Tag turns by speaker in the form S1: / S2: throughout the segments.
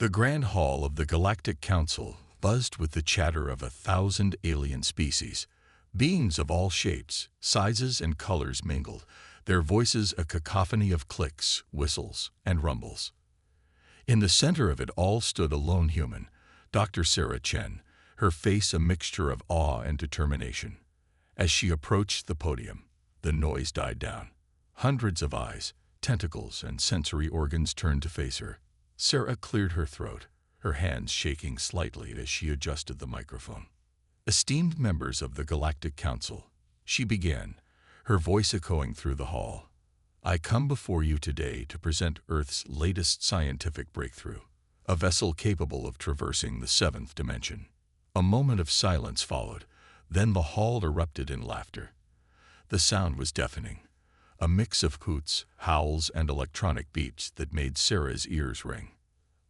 S1: The Grand Hall of the Galactic Council buzzed with the chatter of 1,000 alien species. Beings of all shapes, sizes, and colors mingled, their voices a cacophony of clicks, whistles, and rumbles. In the center of it all stood a lone human, Dr. Sarah Chen, her face a mixture of awe and determination. As she approached the podium, the noise died down. Hundreds of eyes, tentacles, and sensory organs turned to face her. Sarah cleared her throat, her hands shaking slightly as she adjusted the microphone. Esteemed members of the Galactic Council, she began, her voice echoing through the hall. I come before you today to present Earth's latest scientific breakthrough, a vessel capable of traversing the seventh dimension. A moment of silence followed, then the hall erupted in laughter. The sound was deafening, a mix of hoots, howls, and electronic beats that made Sarah's ears ring.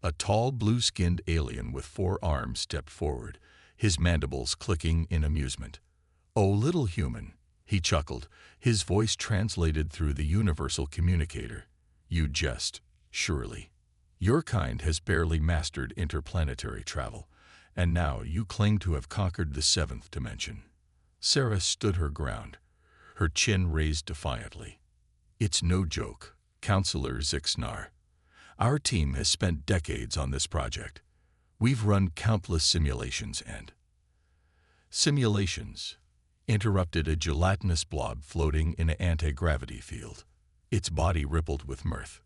S1: A tall, blue-skinned alien with 4 arms stepped forward, his mandibles clicking in amusement. "Oh, little human," he chuckled, his voice translated through the universal communicator. "You jest, surely. Your kind has barely mastered interplanetary travel, and now you claim to have conquered the seventh dimension." Sarah stood her ground, her chin raised defiantly. "It's no joke, Counselor Zixnar. Our team has spent decades on this project. We've run countless simulations and—" "Simulations," interrupted a gelatinous blob floating in an anti-gravity field. Its body rippled with mirth.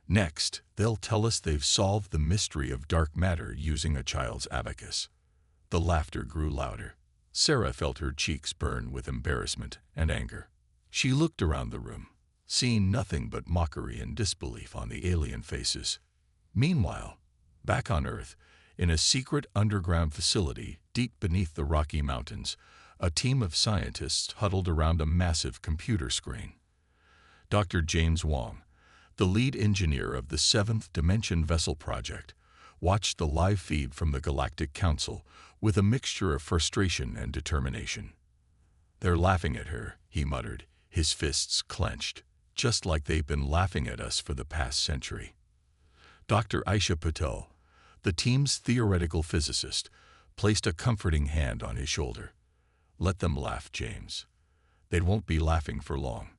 S1: "Next, they'll tell us they've solved the mystery of dark matter using a child's abacus." The laughter grew louder. Sarah felt her cheeks burn with embarrassment and anger. She looked around the room, seeing nothing but mockery and disbelief on the alien faces. Meanwhile, back on Earth, in a secret underground facility deep beneath the Rocky Mountains, a team of scientists huddled around a massive computer screen. Dr. James Wong, the lead engineer of the Seventh Dimension Vessel Project, watched the live feed from the Galactic Council with a mixture of frustration and determination. "They're laughing at her," he muttered, his fists clenched, "just like they've been laughing at us for the past century." Dr. Aisha Patel, the team's theoretical physicist, placed a comforting hand on his shoulder. "Let them laugh, James. They won't be laughing for long."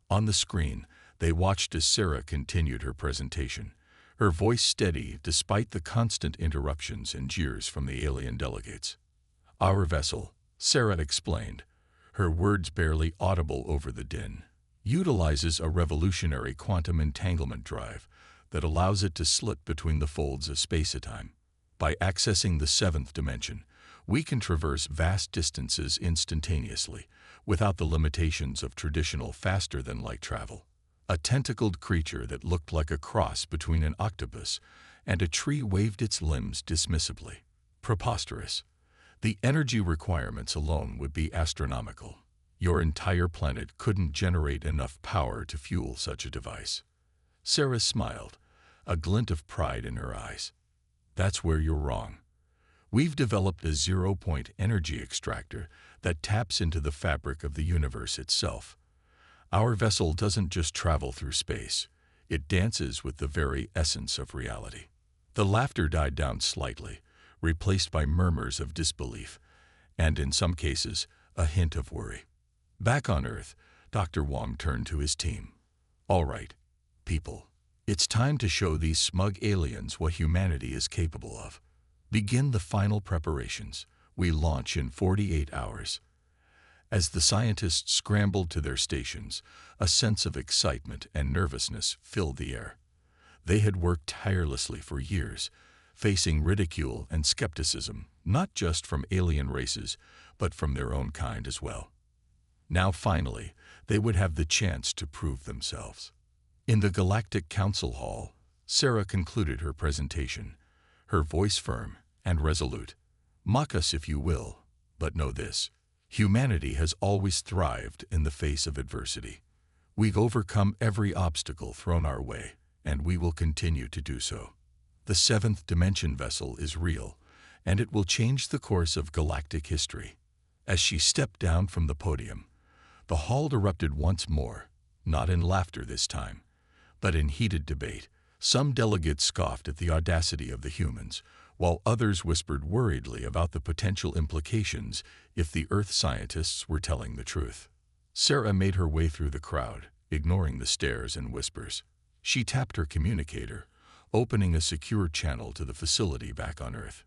S1: On the screen, they watched as Sarah continued her presentation, her voice steady despite the constant interruptions and jeers from the alien delegates. "Our vessel," Sarah explained, her words barely audible over the din, "utilizes a revolutionary quantum entanglement drive that allows it to slip between the folds of space-time. By accessing the seventh dimension, we can traverse vast distances instantaneously, without the limitations of traditional faster-than-light travel." A tentacled creature that looked like a cross between an octopus and a tree waved its limbs dismissively. "Preposterous. The energy requirements alone would be astronomical. Your entire planet couldn't generate enough power to fuel such a device." Sarah smiled, a glint of pride in her eyes. "That's where you're wrong. We've developed a zero-point energy extractor that taps into the fabric of the universe itself. Our vessel doesn't just travel through space, it dances with the very essence of reality." The laughter died down slightly, replaced by murmurs of disbelief, and in some cases, a hint of worry. Back on Earth, Dr. Wong turned to his team. "All right, people, it's time to show these smug aliens what humanity is capable of. Begin the final preparations. We launch in 48 hours. As the scientists scrambled to their stations, a sense of excitement and nervousness filled the air. They had worked tirelessly for years, facing ridicule and skepticism, not just from alien races, but from their own kind as well. Now finally, they would have the chance to prove themselves. In the Galactic Council Hall, Sarah concluded her presentation, her voice firm and resolute. "Mock us if you will, but know this. Humanity has always thrived in the face of adversity. We've overcome every obstacle thrown our way, and we will continue to do so. The seventh dimension vessel is real, and it will change the course of galactic history." As she stepped down from the podium, the hall erupted once more, not in laughter this time, but in heated debate, Some delegates scoffed at the audacity of the humans, while others whispered worriedly about the potential implications if the Earth scientists were telling the truth. Sarah made her way through the crowd, ignoring the stares and whispers. She tapped her communicator, opening a secure channel to the facility back on Earth.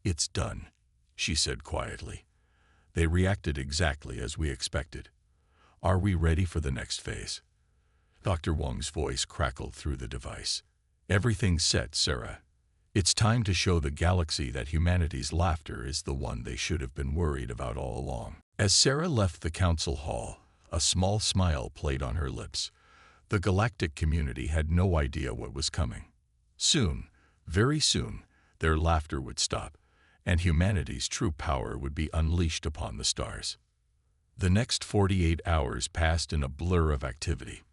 S1: "It's done," she said quietly. "They reacted exactly as we expected. Are we ready for the next phase?" Dr. Wong's voice crackled through the device. "Everything's set, Sarah. It's time to show the galaxy that humanity's laughter is the one they should have been worried about all along." As Sarah left the council hall, a small smile played on her lips. The galactic community had no idea what was coming. Soon, very soon, their laughter would stop, and humanity's true power would be unleashed upon the stars. The next 48 hours passed in a blur of activity.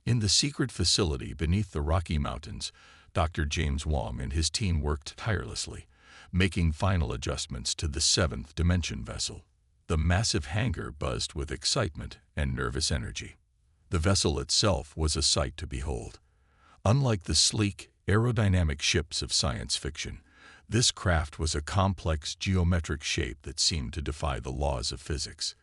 S1: In the secret facility beneath the Rocky Mountains, Dr. James Wong and his team worked tirelessly, making final adjustments to the seventh dimension vessel. The massive hangar buzzed with excitement and nervous energy. The vessel itself was a sight to behold. Unlike the sleek, aerodynamic ships of science fiction, this craft was a complex geometric shape that seemed to defy the laws of physics.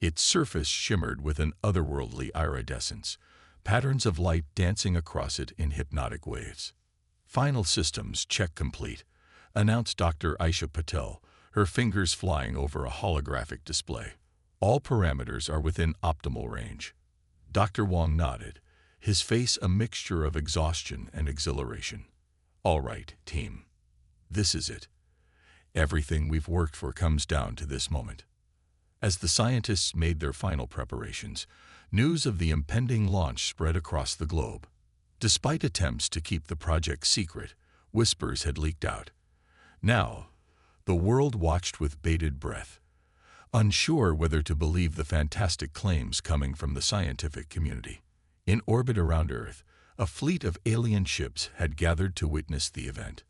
S1: Its surface shimmered with an otherworldly iridescence, patterns of light dancing across it in hypnotic waves. "Final systems check complete," announced Dr. Aisha Patel, her fingers flying over a holographic display. "All parameters are within optimal range." Dr. Wong nodded, his face a mixture of exhaustion and exhilaration. "All right, team. This is it. Everything we've worked for comes down to this moment." As the scientists made their final preparations, news of the impending launch spread across the globe. Despite attempts to keep the project secret, whispers had leaked out. Now, the world watched with bated breath, unsure whether to believe the fantastic claims coming from the scientific community. In orbit around Earth, a fleet of alien ships had gathered to witness the event.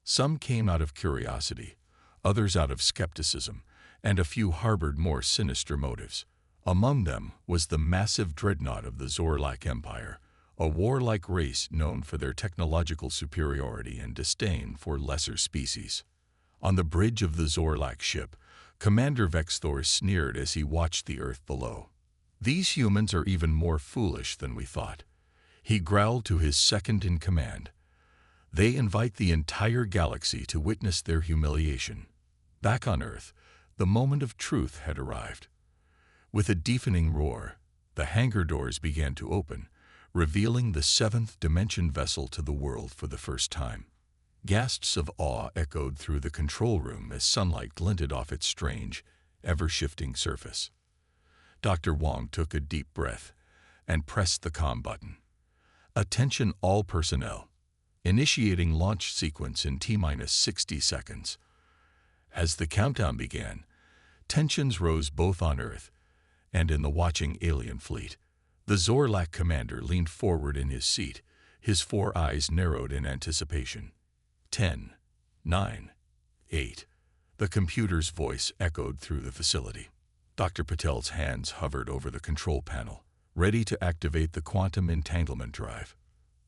S1: Some came out of curiosity, others out of skepticism, and a few harbored more sinister motives. Among them was the massive dreadnought of the Zorlak Empire, a warlike race known for their technological superiority and disdain for lesser species. On the bridge of the Zorlak ship, Commander Vexthor sneered as he watched the Earth below. "These humans are even more foolish than we thought," he growled to his second-in-command. "They invite the entire galaxy to witness their humiliation." Back on Earth, the moment of truth had arrived. With a deafening roar, the hangar doors began to open, revealing the seventh dimension vessel to the world for the first time. Gasps of awe echoed through the control room as sunlight glinted off its strange, ever-shifting surface. Dr. Wong took a deep breath and pressed the comm button. "Attention all personnel. Initiating launch sequence in T-minus 60 seconds." As the countdown began, tensions rose both on Earth and in the watching alien fleet. The Zorlak commander leaned forward in his seat, his four eyes narrowed in anticipation. 10, 9, 8. The computer's voice echoed through the facility. Dr. Patel's hands hovered over the control panel, ready to activate the quantum entanglement drive.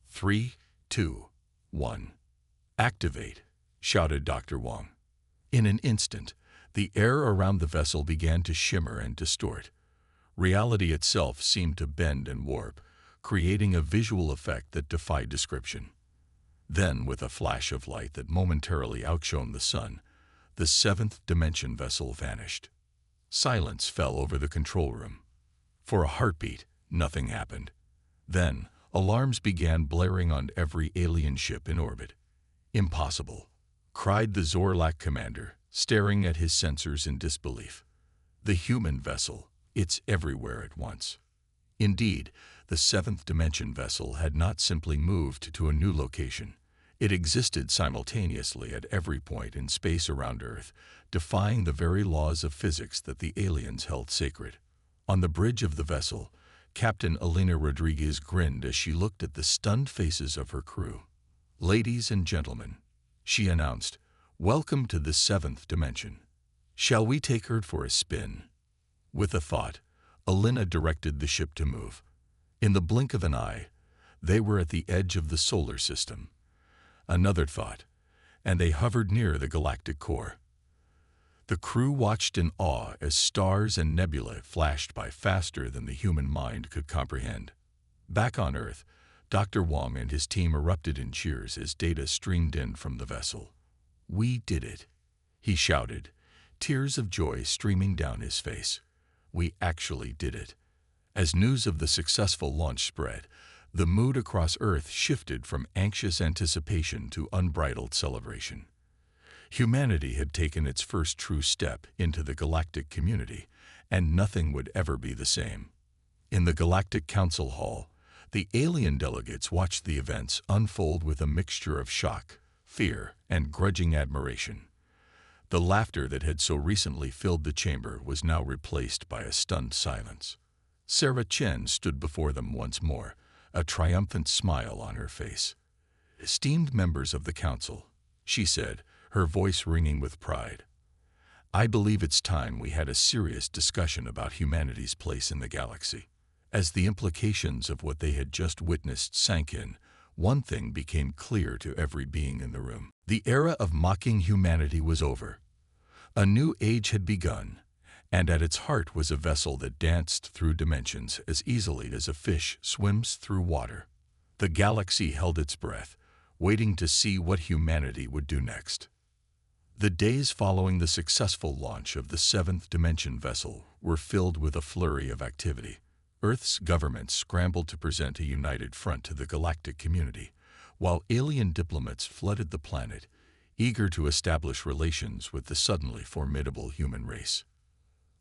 S1: 3, 2, 1. "Activate," shouted Dr. Wong. In an instant, the air around the vessel began to shimmer and distort. Reality itself seemed to bend and warp, creating a visual effect that defied description. Then, with a flash of light that momentarily outshone the sun, the seventh dimension vessel vanished. Silence fell over the control room. For a heartbeat, nothing happened. Then, alarms began blaring on every alien ship in orbit. "Impossible," cried the Zorlak commander, staring at his sensors in disbelief. "The human vessel, it's everywhere at once." Indeed, the seventh dimension vessel had not simply moved to a new location. It existed simultaneously at every point in space around Earth, defying the very laws of physics that the aliens held sacred. On the bridge of the vessel, Captain Elena Rodriguez grinned as she looked at the stunned faces of her crew. "Ladies and gentlemen," she announced, "welcome to the seventh dimension. Shall we take her for a spin?" With a thought, Elena directed the ship to move. In the blink of an eye, They were at the edge of the solar system. Another thought, and they hovered near the galactic core. The crew watched in awe as stars and nebulae flashed by faster than the human mind could comprehend. Back on Earth, Dr. Wong and his team erupted in cheers as data streamed in from the vessel. "We did it," he shouted, tears of joy streaming down his face. "We actually did it." As news of the successful launch spread, the mood across Earth shifted from anxious anticipation to unbridled celebration. Humanity had taken its first true step into the galactic community, and nothing would ever be the same. In the Galactic Council Hall, the alien delegates watched the events unfold with a mixture of shock, fear, and grudging admiration. The laughter that had so recently filled the chamber was now replaced by a stunned silence. Sarah Chen stood before them once more, a triumphant smile on her face. "Esteemed members of the Council," she said, her voice ringing with pride, "I believe it's time we had a serious discussion about humanity's place in the galaxy." As the implications of what they had just witnessed sank in, one thing became clear to every being in the room. The era of mocking humanity was over. A new age had begun, and at its heart was a vessel that danced through dimensions as easily as a fish swims through water. The galaxy held its breath, waiting to see what humanity would do next. The days following the successful launch of the seventh dimension vessel were filled with a flurry of activity. Earth's government scrambled to present a united front to the galactic community, while alien diplomats flooded the planet, eager to establish relations with the suddenly formidable human race.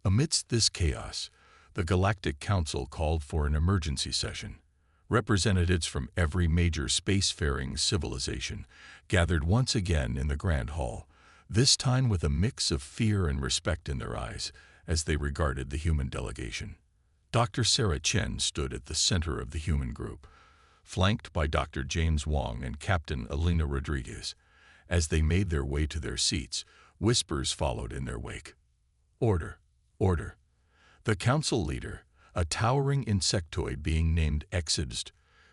S1: Amidst this chaos, the Galactic Council called for an emergency session. Representatives from every major spacefaring civilization gathered once again in the Grand Hall, this time with a mix of fear and respect in their eyes as they regarded the human delegation. Dr. Sarah Chen stood at the center of the human group, flanked by Dr. James Wong and Captain Elena Rodriguez. As they made their way to their seats, whispers followed in their wake. "Order, order." The council leader, a towering insectoid being named Exodus,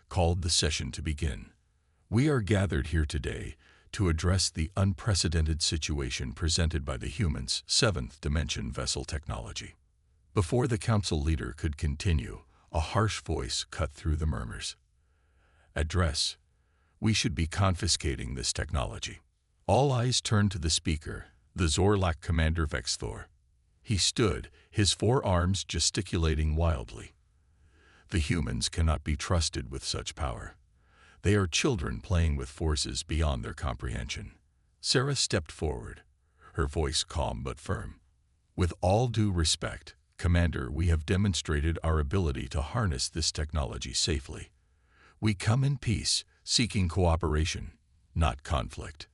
S1: called the session to begin. "We are gathered here today to address the unprecedented situation presented by the humans' seventh dimension vessel technology." Before the council leader could continue, a harsh voice cut through the murmurs. "Address. We should be confiscating this technology." All eyes turned to the speaker, the Zorlak commander Vexthor. He stood, his forearms gesticulating wildly. "The humans cannot be trusted with such power. They are children playing with forces beyond their comprehension." Sarah stepped forward, her voice calm but firm. "With all due respect, Commander, we have demonstrated our ability to harness this technology safely. We come in peace, seeking cooperation, not conflict."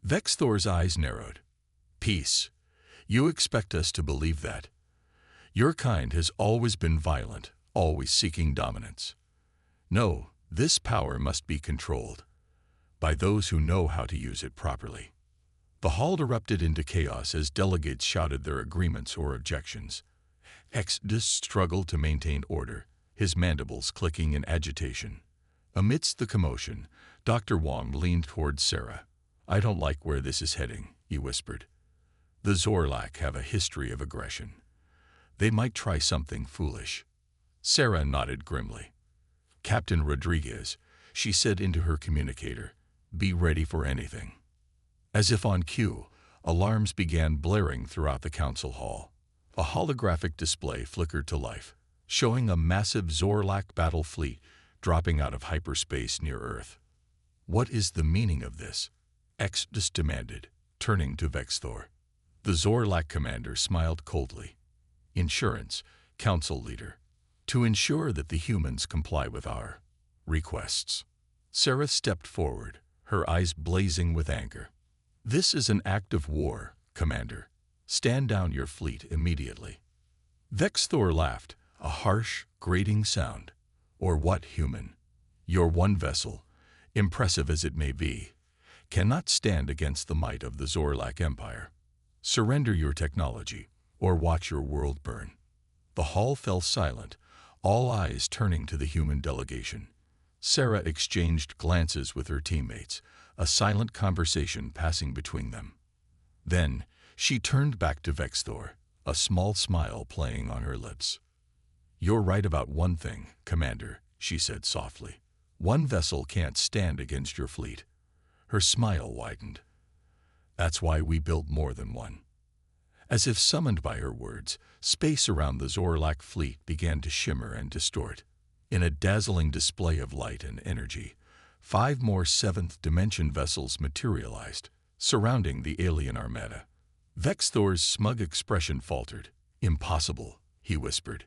S1: Vexthor's eyes narrowed. "Peace? You expect us to believe that? Your kind has always been violent, always seeking dominance. No, this power must be controlled by those who know how to use it properly." The hall erupted into chaos as delegates shouted their agreements or objections. Exodus struggled to maintain order, his mandibles clicking in agitation. Amidst the commotion, Dr. Wong leaned toward Sarah. "I don't like where this is heading," he whispered. "The Zorlak have a history of aggression. They might try something foolish." Sarah nodded grimly. "Captain Rodriguez," she said into her communicator, "be ready for anything." As if on cue, alarms began blaring throughout the council hall. A holographic display flickered to life, showing a massive Zorlak battle fleet dropping out of hyperspace near Earth. "What is the meaning of this?" Exodus demanded, turning to Vexthor. The Zorlak commander smiled coldly. "Insurance, council leader, to ensure that the humans comply with our requests." Sarah stepped forward, her eyes blazing with anger. "This is an act of war, Commander. Stand down your fleet immediately." Vexthor laughed, a harsh, grating sound. "Or what, human? Your one vessel, impressive as it may be, cannot stand against the might of the Zorlak Empire. Surrender your technology, or watch your world burn." The hall fell silent, all eyes turning to the human delegation. Sarah exchanged glances with her teammates, a silent conversation passing between them. Then, she turned back to Vexthor, a small smile playing on her lips. "You're right about one thing, Commander," she said softly. "One vessel can't stand against your fleet." Her smile widened. "That's why we built more than one." As if summoned by her words, space around the Zorlak fleet began to shimmer and distort. In a dazzling display of light and energy, 5 more seventh-dimension vessels materialized, surrounding the alien armada. Vexthor's smug expression faltered. "Impossible," he whispered.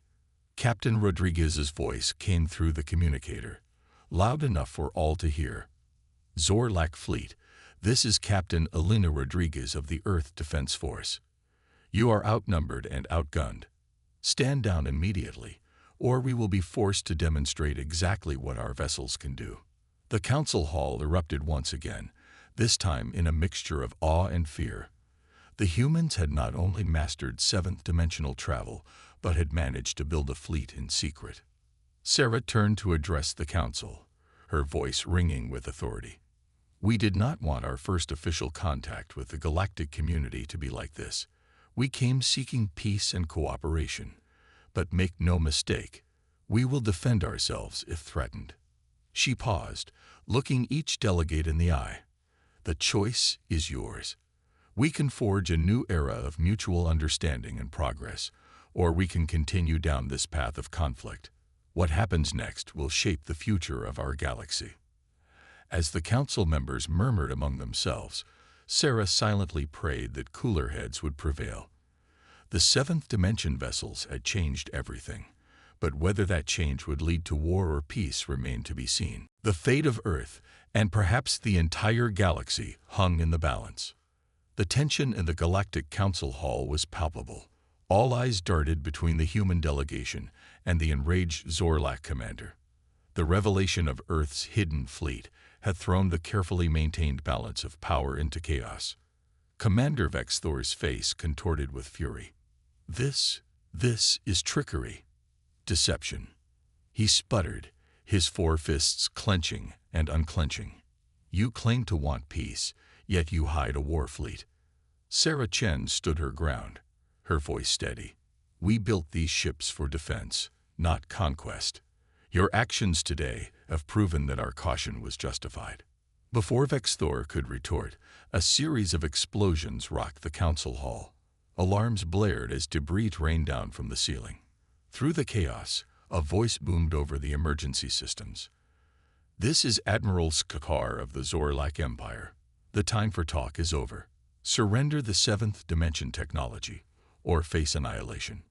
S1: Captain Rodriguez's voice came through the communicator, loud enough for all to hear. "Zorlak fleet, this is Captain Elena Rodriguez of the Earth Defense Force. You are outnumbered and outgunned. Stand down immediately, or we will be forced to demonstrate exactly what our vessels can do." The council hall erupted once again, this time in a mixture of awe and fear. The humans had not only mastered seventh-dimensional travel, but had managed to build a fleet in secret. Sarah turned to address the council, her voice ringing with authority. "We did not want our first official contact with the galactic community to be like this. We came seeking peace and cooperation. But make no mistake, we will defend ourselves if threatened." She paused, looking each delegate in the eye. "The choice is yours. We can forge a new era of mutual understanding and progress, or we can continue down this path of conflict. What happens next will shape the future of our galaxy." As the council members murmured among themselves, Sarah silently prayed that cooler heads would prevail. The seventh-dimension vessels had changed everything, but whether that change would lead to war or peace remained to be seen. The fate of Earth, and perhaps the entire galaxy, hung in the balance. The tension in the Galactic Council Hall was palpable. All eyes darted between the human delegation and the enraged Zorlak commander. The revelation of Earth's hidden fleet had thrown the carefully maintained balance of power into chaos. Commander Vexthor's face contorted with fury. This is trickery. Deception." He sputtered, his 4 fists clenching and unclenching. "You claim to want peace, yet you hide a war fleet." Sarah Chen stood her ground, her voice steady. "We built these ships for defense, not conquest. Your actions today have proven that our caution was justified." Before Vexthor could retort, a series of explosions rocked the council hall. Alarms blared as debris rained down from the ceiling. Through the chaos, a voice boomed over the emergency systems. "This is Admiral Skakar of the Zorlak Empire. The time for talk is over. Surrender the seventh-dimension technology, or face annihilation."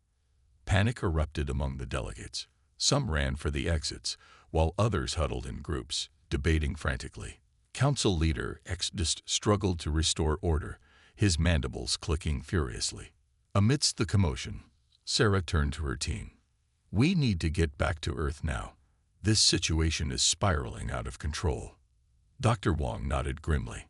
S1: Panic erupted among the delegates. Some ran for the exits, while others huddled in groups, debating frantically. Council leader Exdist struggled to restore order, his mandibles clicking furiously. Amidst the commotion, Sarah turned to her team. "We need to get back to Earth now. This situation is spiraling out of control." Dr. Wong nodded grimly.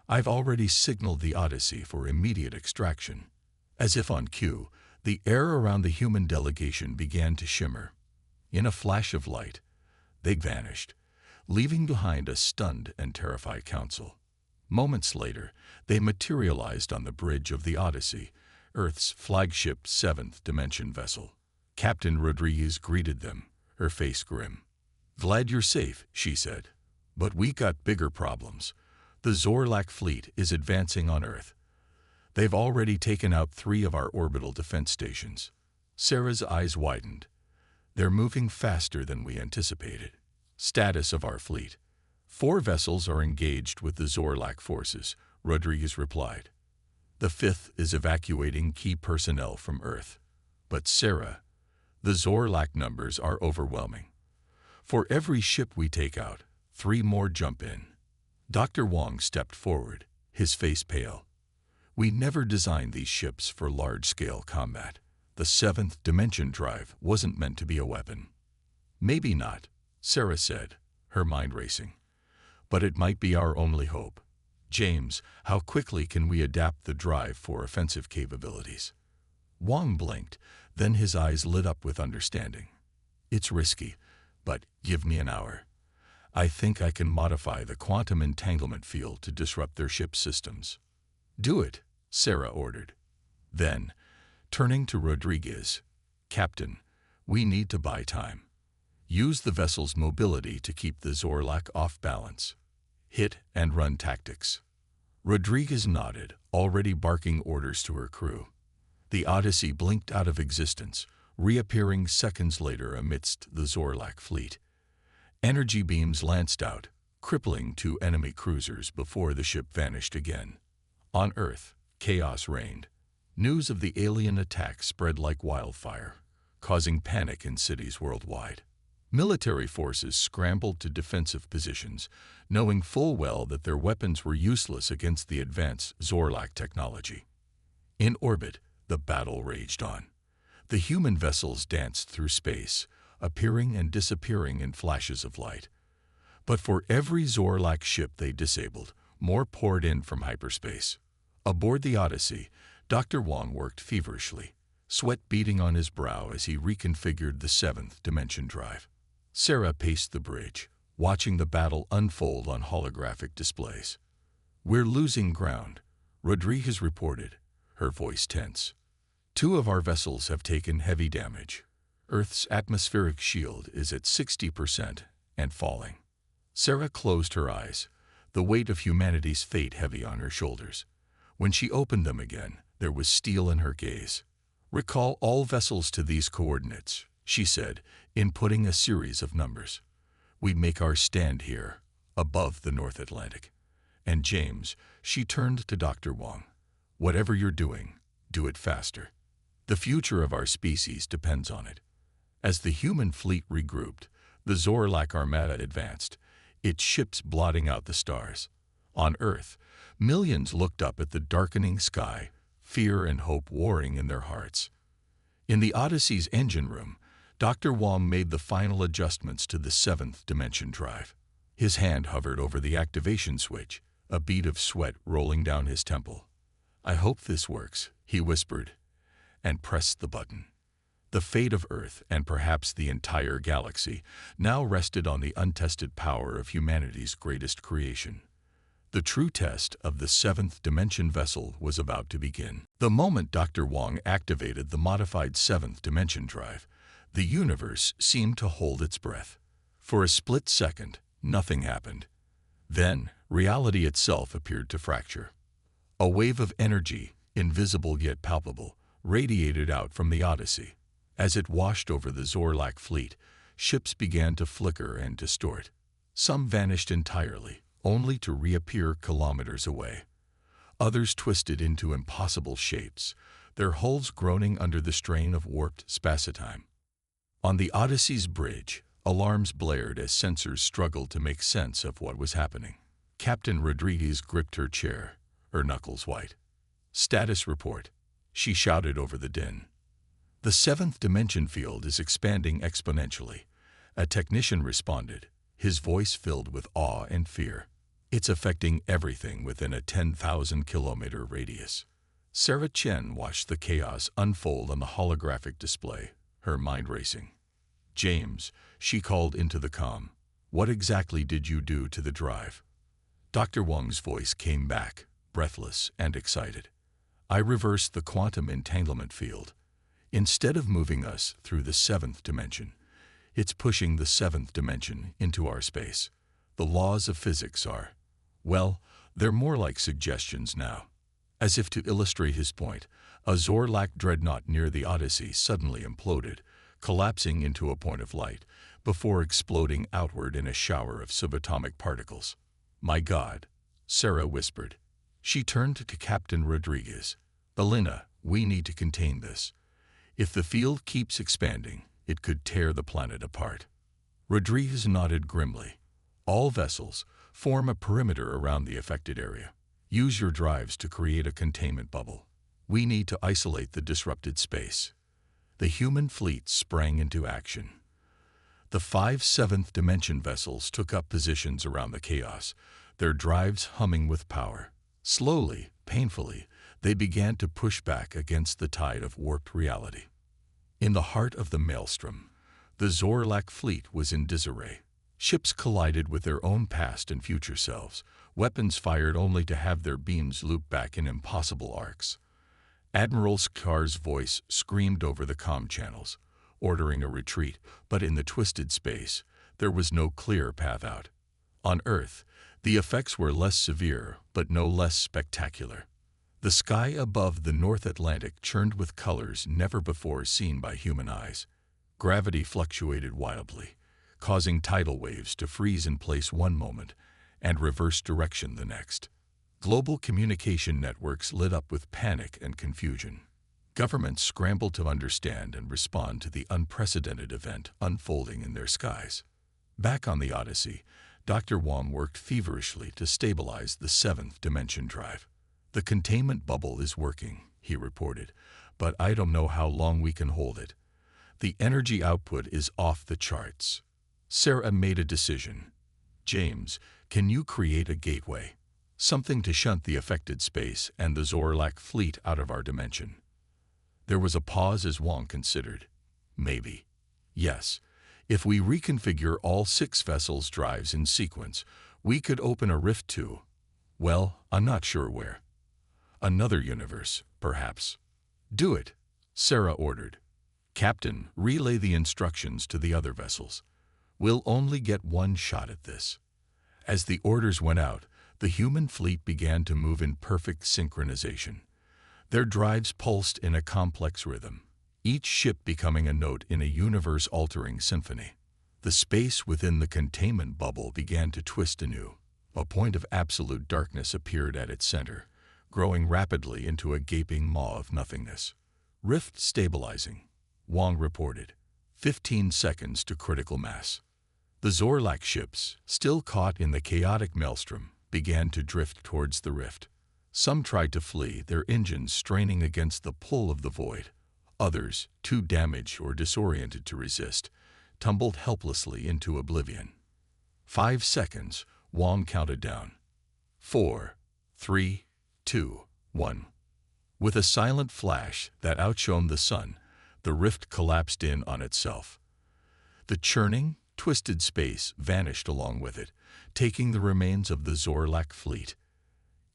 S1: "I've already signaled the Odyssey for immediate extraction." As if on cue, the air around the human delegation began to shimmer. In a flash of light, they vanished, leaving behind a stunned and terrified council. Moments later, they materialized on the bridge of the Odyssey, Earth's flagship seventh-dimension vessel. Captain Rodriguez greeted them, her face grim. "Glad you're safe," she said. "But we got bigger problems. The Zorlak fleet is advancing on Earth. They've already taken out 3 of our orbital defense stations." Sarah's eyes widened. "They're moving faster than we anticipated." "Status of our fleet. 4 vessels are engaged with the Zorlak forces," Rodriguez replied. "The 5th is evacuating key personnel from Earth." "But Sarah, the Zorlak numbers are overwhelming. For every ship we take out, 3 more jump in." Dr. Wong stepped forward, his face pale. "We never designed these ships for large-scale combat. The 7th dimension drive wasn't meant to be a weapon." "Maybe not," Sarah said, her mind racing. "But it might be our only hope. James, how quickly can we adapt the drive for offensive capabilities?" Wong blinked, then his eyes lit up with understanding. "It's risky, but give me an hour. I think I can modify the quantum entanglement field to disrupt their ship's systems. Do it, Sarah ordered. Then, turning to Rodriguez, Captain, we need to buy time. Use the vessel's mobility to keep the Zorlak off balance. Hit and run tactics. Rodriguez nodded, already barking orders to her crew. The Odyssey blinked out of existence, reappearing seconds later amidst the Zorlak fleet. Energy beams lanced out, crippling two enemy cruisers before the ship vanished again. On Earth, chaos reigned. News of the alien attack spread like wildfire, causing panic in cities worldwide. Military forces scrambled to defensive positions, knowing full well that their weapons were useless against the advanced Zorlak technology. In orbit, the battle raged on. The human vessels danced through space, appearing and disappearing in flashes of light. But for every Zorlak ship they disabled, more poured in from hyperspace. Aboard the Odyssey, Dr. Wong worked feverishly, sweat beading on his brow as he reconfigured the seventh dimension drive. Sarah paced the bridge, watching the battle unfold on holographic displays. We're losing ground, Rodriguez reported, her voice tense. 2 of our vessels have taken heavy damage. Earth's atmospheric shield is at 60% and falling. Sarah closed her eyes, the weight of humanity's fate heavy on her shoulders. When she opened them again, there was steel in her gaze. Recall all vessels to these coordinates, she said, inputting a series of numbers. We make our stand here, above the North Atlantic. And James, she turned to Dr. Wong. Whatever you're doing, do it faster. The future of our species depends on it. As the human fleet regrouped, the Zorlak armada advanced, its ships blotting out the stars. On Earth, millions looked up at the darkening sky, fear and hope warring in their hearts. In the Odyssey's engine room, Dr. Wong made the final adjustments to the seventh dimension drive. His hand hovered over the activation switch, a bead of sweat rolling down his temple. I hope this works, he whispered, and pressed the button. The fate of Earth, and perhaps the entire galaxy, now rested on the untested power of humanity's greatest creation. The true test of the seventh dimension vessel was about to begin. The moment Dr. Wong activated the modified seventh dimension drive, the universe seemed to hold its breath. For a split second, nothing happened. Then, reality itself appeared to fracture. A wave of energy, invisible yet palpable, radiated out from the Odyssey. As it washed over the Zorlak fleet, ships began to flicker and distort. Some vanished entirely, only to reappear kilometers away. Others twisted into impossible shapes, their hulls groaning under the strain of warped spacetime. On the Odyssey's bridge, alarms blared as sensors struggled to make sense of what was happening. Captain Rodriguez gripped her chair, her knuckles white. Status report, she shouted over the din. The seventh dimension field is expanding exponentially. A technician responded, his voice filled with awe and fear. It's affecting everything within a 10,000-kilometer radius. Sarah Chen watched the chaos unfold on the holographic display, her mind racing. James, she called into the comm. What exactly did you do to the drive? Dr. Wong's voice came back, breathless and excited. I reversed the quantum entanglement field. Instead of moving us through the seventh dimension, it's pushing the seventh dimension into our space. The laws of physics are, well, they're more like suggestions now. As if to illustrate his point, a Zorlak dreadnought near the Odyssey suddenly imploded, collapsing into a point of light, before exploding outward in a shower of subatomic particles. My God, Sarah whispered. She turned to Captain Rodriguez. Belina, we need to contain this. If the field keeps expanding, it could tear the planet apart. Rodriguez nodded grimly. All vessels, form a perimeter around the affected area. Use your drives to create a containment bubble. We need to isolate the disrupted space. The human fleet sprang into action. The 5 seventh dimension vessels took up positions around the chaos, their drives humming with power. Slowly, painfully, they began to push back against the tide of warped reality. In the heart of the maelstrom, the Zorlak fleet was in disarray. Ships collided with their own past and future selves, weapons fired only to have their beams loop back in impossible arcs. Admiral Scar's voice screamed over the comm channels, ordering a retreat, but in the twisted space, there was no clear path out. On Earth, the effects were less severe, but no less spectacular. The sky above the North Atlantic churned with colors never before seen by human eyes. Gravity fluctuated wildly, causing tidal waves to freeze in place one moment and reverse direction the next. Global communication networks lit up with panic and confusion. Governments scrambled to understand and respond to the unprecedented event unfolding in their skies. Back on the Odyssey, Dr. Wong worked feverishly to stabilize the seventh dimension drive. "The containment bubble is working," he reported, "but I don't know how long we can hold it. The energy output is off the charts." Sarah made a decision. "James, can you create a gateway? Something to shunt the affected space and the Zorlak fleet out of our dimension." There was a pause as Wong considered. "Maybe. Yes. If we reconfigure all 6 vessels' drives in sequence, we could open a rift to, well, I'm not sure where. Another universe, perhaps." "Do it," Sarah ordered. "Captain, relay the instructions to the other vessels. We'll only get one shot at this." As the orders went out, the human fleet began to move in perfect synchronization. Their drives pulsed in a complex rhythm, each ship becoming a note in a universe-altering symphony. The space within the containment bubble began to twist anew. A point of absolute darkness appeared at its center, growing rapidly into a gaping maw of nothingness. "Rift stabilizing," Wong reported. 15 seconds to critical mass. The Zorlak ships, still caught in the chaotic maelstrom, began to drift towards the rift. Some tried to flee, their engines straining against the pull of the void. Others, too damaged or disoriented to resist, tumbled helplessly into oblivion. 5 seconds, Wong counted down. 4, 3, 2, 1. With a silent flash that outshone the sun, the rift collapsed in on itself. The churning, twisted space vanished along with it, taking the remains of the Zorlak fleet.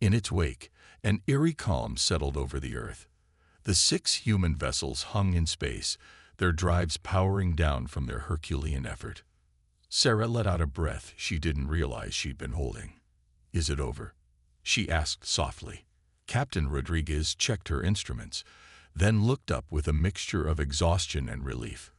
S1: In its wake, an eerie calm settled over the Earth. The 6 human vessels hung in space, their drives powering down from their Herculean effort. Sarah let out a breath she didn't realize she'd been holding. "Is it over?" she asked softly. Captain Rodriguez checked her instruments, then looked up with a mixture of exhaustion and relief.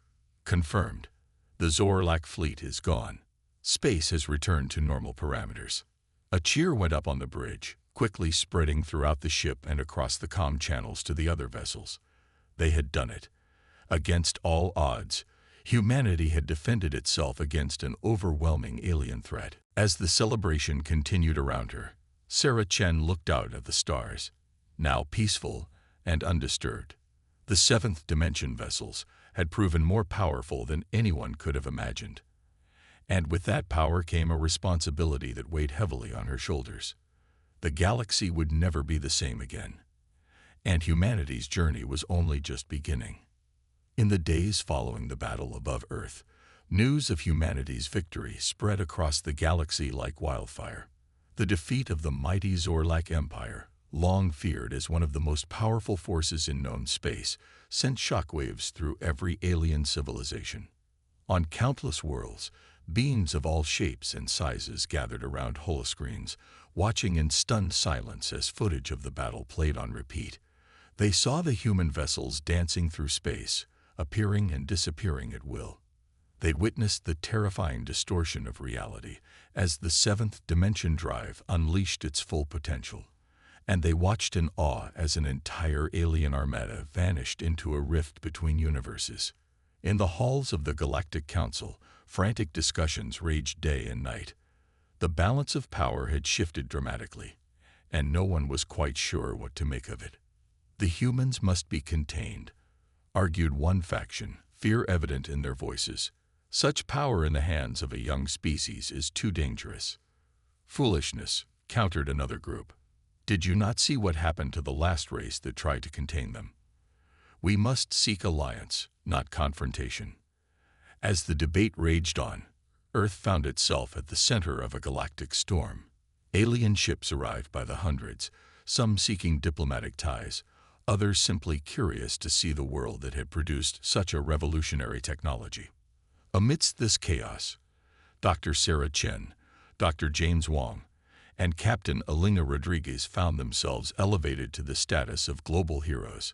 S1: "Confirmed. The Zorlak fleet is gone. Space has returned to normal parameters." A cheer went up on the bridge, quickly spreading throughout the ship and across the comm channels to the other vessels. They had done it. Against all odds, humanity had defended itself against an overwhelming alien threat. As the celebration continued around her, Sarah Chen looked out at the stars, now peaceful and undisturbed. The 7th dimension vessels had proven more powerful than anyone could have imagined. And with that power came a responsibility that weighed heavily on her shoulders. The galaxy would never be the same again. And humanity's journey was only just beginning. In the days following the battle above Earth, news of humanity's victory spread across the galaxy like wildfire. The defeat of the mighty Zorlak Empire, long feared as one of the most powerful forces in known space, sent shockwaves through every alien civilization. On countless worlds, beings of all shapes and sizes gathered around holoscreens, watching in stunned silence as footage of the battle played on repeat. They saw the human vessels dancing through space, appearing and disappearing at will. They'd witnessed the terrifying distortion of reality as the 7th dimension drive unleashed its full potential. And they watched in awe as an entire alien armada vanished into a rift between universes. In the halls of the Galactic Council, frantic discussions raged day and night. The balance of power had shifted dramatically, and no one was quite sure what to make of it. "The humans must be contained," argued one faction, fear evident in their voices. "Such power in the hands of a young species is too dangerous." "Foolishness," countered another group. "Did you not see what happened to the last race that tried to contain them? We must seek alliance, not confrontation." As the debate raged on, Earth found itself at the center of a galactic storm. Alien ships arrived by the hundreds, some seeking diplomatic ties, others simply curious to see the world that had produced such a revolutionary technology. Amidst this chaos, Dr. Sarah Chen, Dr. James Wong, and Captain Elena Rodriguez found themselves elevated to the status of global heroes.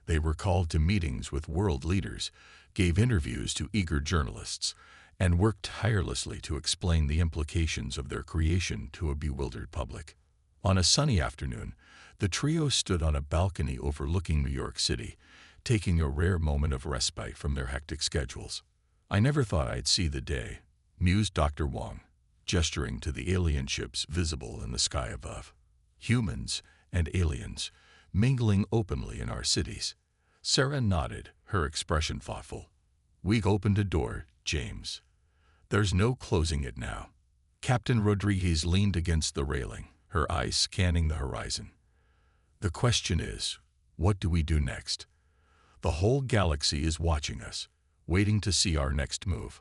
S1: They were called to meetings with world leaders, gave interviews to eager journalists, and worked tirelessly to explain the implications of their creation to a bewildered public. On a sunny afternoon, the trio stood on a balcony overlooking New York City, taking a rare moment of respite from their hectic schedules. "I never thought I'd see the day," mused Dr. Wong, gesturing to the alien ships visible in the sky above. "Humans and aliens, mingling openly in our cities." Sarah nodded, her expression thoughtful. "We opened a door, James. There's no closing it now." Captain Rodriguez leaned against the railing, her eyes scanning the horizon. "The question is, what do we do next? The whole galaxy is watching us, waiting to see our next move."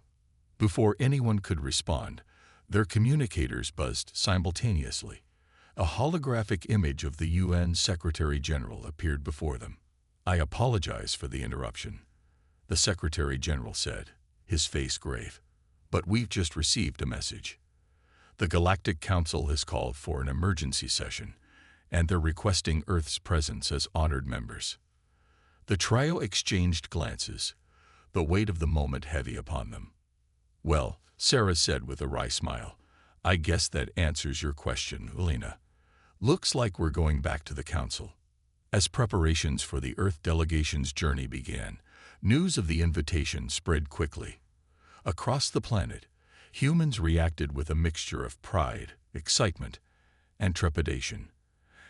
S1: Before anyone could respond, their communicators buzzed simultaneously. A holographic image of the UN Secretary-General appeared before them. "I apologize for the interruption," the Secretary-General said, his face grave. "But we've just received a message. The Galactic Council has called for an emergency session, and they're requesting Earth's presence as honored members." The trio exchanged glances, the weight of the moment heavy upon them. "Well," Sarah said with a wry smile, "I guess that answers your question, Elena. Looks like we're going back to the Council." As preparations for the Earth delegation's journey began, news of the invitation spread quickly. Across the planet, humans reacted with a mixture of pride, excitement, and trepidation.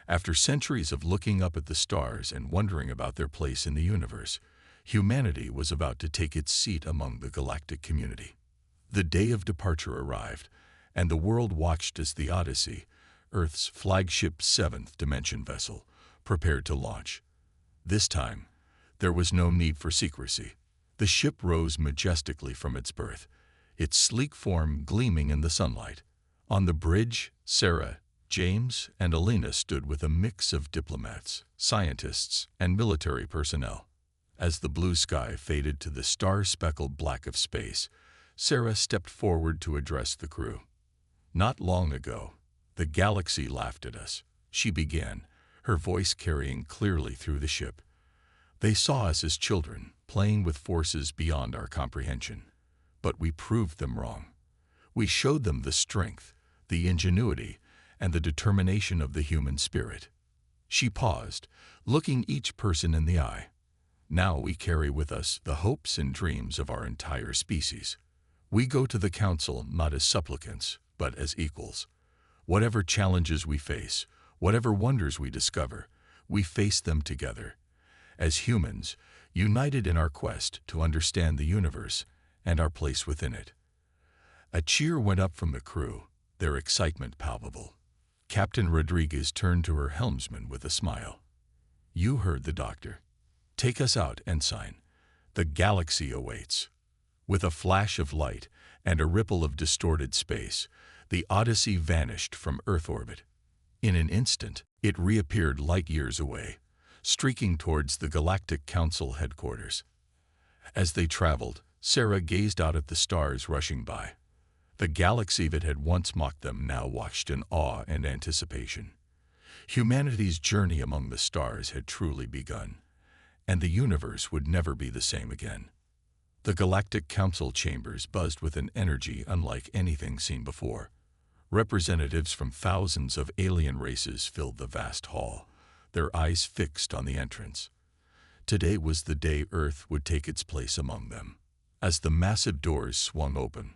S1: After centuries of looking up at the stars and wondering about their place in the universe, humanity was about to take its seat among the galactic community. The day of departure arrived, and the world watched as the Odyssey, Earth's flagship seventh dimension vessel, prepared to launch. This time, there was no need for secrecy. The ship rose majestically from its berth, its sleek form gleaming in the sunlight. On the bridge, Sarah, James, and Elena stood with a mix of diplomats, scientists, and military personnel. As the blue sky faded to the star-speckled black of space, Sarah stepped forward to address the crew. "Not long ago, the galaxy laughed at us," she began, her voice carrying clearly through the ship. "They saw us as children, playing with forces beyond our comprehension. But we proved them wrong. We showed them the strength, the ingenuity, and the determination of the human spirit." She paused, looking each person in the eye. "Now we carry with us the hopes and dreams of our entire species. We go to the Council not as supplicants, but as equals. Whatever challenges we face, whatever wonders we discover, we face them together. As humans, united in our quest to understand the universe and our place within it." A cheer went up from the crew, their excitement palpable. Captain Rodriguez turned to her helmsman with a smile. "You heard the doctor. Take us out, Ensign. The galaxy awaits." With a flash of light and a ripple of distorted space, the Odyssey vanished from Earth orbit. In an instant, it reappeared light years away, streaking towards the Galactic Council headquarters. As they traveled, Sarah gazed out at the stars rushing by. The galaxy that had once mocked them now watched in awe and anticipation. Humanity's journey among the stars had truly begun, and the universe would never be the same again. The Galactic Council chambers buzzed with an energy unlike anything seen before. Representatives from thousands of alien races filled the vast hall, their eyes fixed on the entrance. Today was the day Earth would take its place among them. As the massive doors swung open,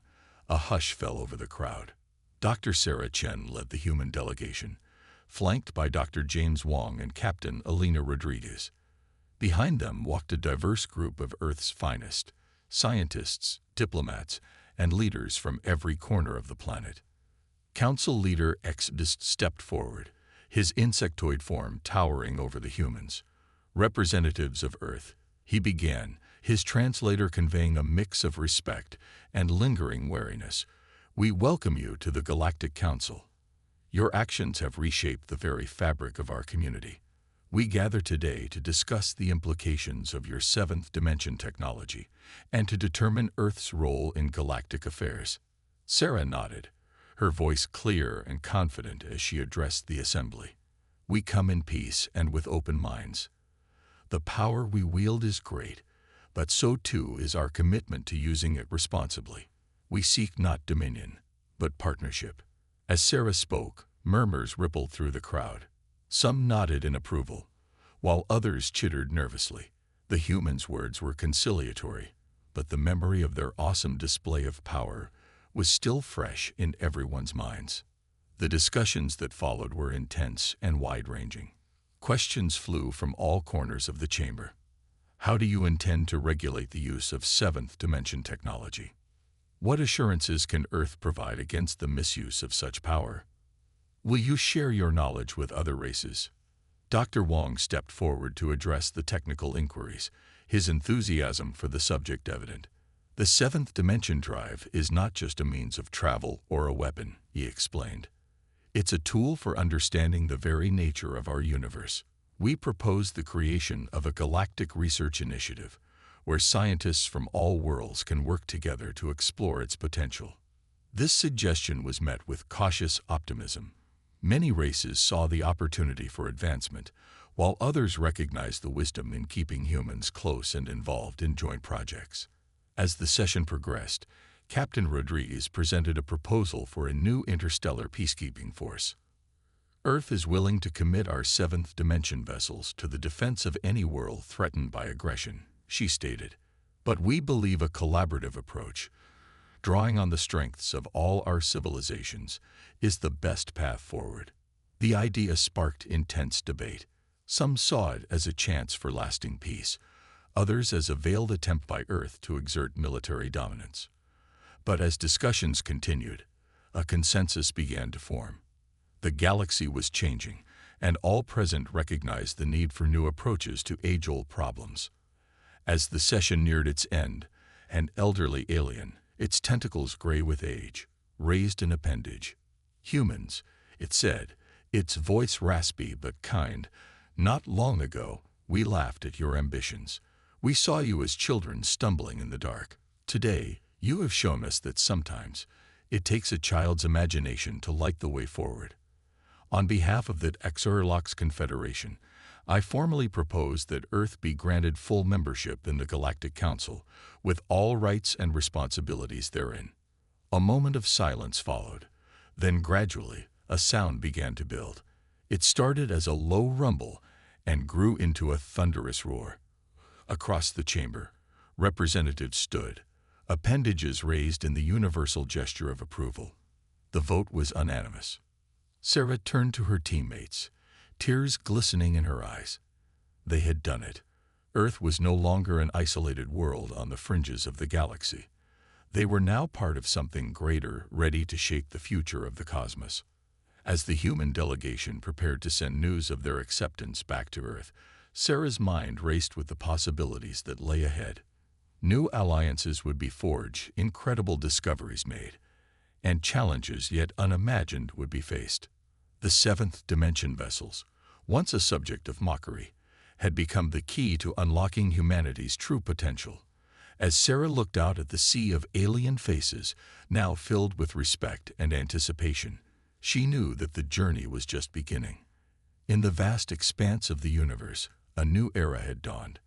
S1: a hush fell over the crowd. Dr. Sarah Chen led the human delegation, flanked by Dr. James Wong and Captain Elena Rodriguez. Behind them walked a diverse group of Earth's finest, scientists, diplomats, and leaders from every corner of the planet. Council Leader Exodus stepped forward, his insectoid form towering over the humans. "Representatives of Earth," he began, his translator conveying a mix of respect and lingering wariness. "We welcome you to the Galactic Council. Your actions have reshaped the very fabric of our community. We gather today to discuss the implications of your seventh dimension technology and to determine Earth's role in galactic affairs." Sarah nodded, her voice clear and confident as she addressed the assembly. "We come in peace and with open minds. The power we wield is great, but so too is our commitment to using it responsibly. We seek not dominion, but partnership." As Sarah spoke, murmurs rippled through the crowd. Some nodded in approval, while others chittered nervously. The humans' words were conciliatory, but the memory of their awesome display of power was still fresh in everyone's minds. The discussions that followed were intense and wide-ranging. Questions flew from all corners of the chamber. How do you intend to regulate the use of seventh dimension technology? What assurances can Earth provide against the misuse of such power? Will you share your knowledge with other races? Dr. Wong stepped forward to address the technical inquiries, his enthusiasm for the subject evident. "The seventh dimension drive is not just a means of travel or a weapon," he explained. "It's a tool for understanding the very nature of our universe. We propose the creation of a galactic research initiative where scientists from all worlds can work together to explore its potential." This suggestion was met with cautious optimism. Many races saw the opportunity for advancement, while others recognized the wisdom in keeping humans close and involved in joint projects. As the session progressed, Captain Rodriguez presented a proposal for a new interstellar peacekeeping force. "Earth is willing to commit our seventh dimension vessels to the defense of any world threatened by aggression," she stated. "But we believe a collaborative approach, drawing on the strengths of all our civilizations, is the best path forward." The idea sparked intense debate. Some saw it as a chance for lasting peace, others as a veiled attempt by Earth to exert military dominance. But as discussions continued, a consensus began to form. The galaxy was changing, and all present recognized the need for new approaches to age-old problems. As the session neared its end, an elderly alien, its tentacles gray with age, raised an appendage. "Humans," it said, its voice raspy but kind, "not long ago, we laughed at your ambitions. We saw you as children stumbling in the dark. Today, you have shown us that sometimes it takes a child's imagination to light the way forward. On behalf of the Exorlox Confederation, I formally propose that Earth be granted full membership in the Galactic Council, with all rights and responsibilities therein." A moment of silence followed. Then gradually, a sound began to build. It started as a low rumble and grew into a thunderous roar. Across the chamber, representatives stood, appendages raised in the universal gesture of approval. The vote was unanimous. Sarah turned to her teammates, tears glistening in her eyes. They had done it. Earth was no longer an isolated world on the fringes of the galaxy. They were now part of something greater, ready to shape the future of the cosmos. As the human delegation prepared to send news of their acceptance back to Earth, Sarah's mind raced with the possibilities that lay ahead. New alliances would be forged, incredible discoveries made, and challenges yet unimagined would be faced. The seventh dimension vessels, once a subject of mockery, had become the key to unlocking humanity's true potential. As Sarah looked out at the sea of alien faces, now filled with respect and anticipation, she knew that the journey was just beginning. In the vast expanse of the universe, a new era had dawned,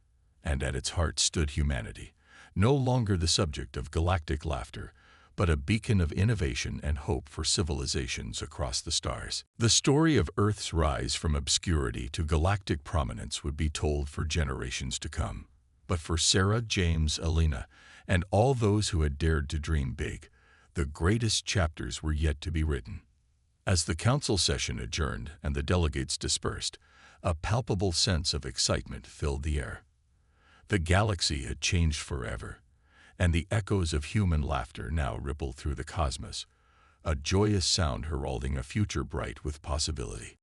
S1: and at its heart stood humanity, no longer the subject of galactic laughter, but a beacon of innovation and hope for civilizations across the stars. The story of Earth's rise from obscurity to galactic prominence would be told for generations to come. But for Sarah, James, Alina, and all those who had dared to dream big, the greatest chapters were yet to be written. As the council session adjourned and the delegates dispersed, a palpable sense of excitement filled the air. The galaxy had changed forever, and the echoes of human laughter now rippled through the cosmos, a joyous sound heralding a future bright with possibility.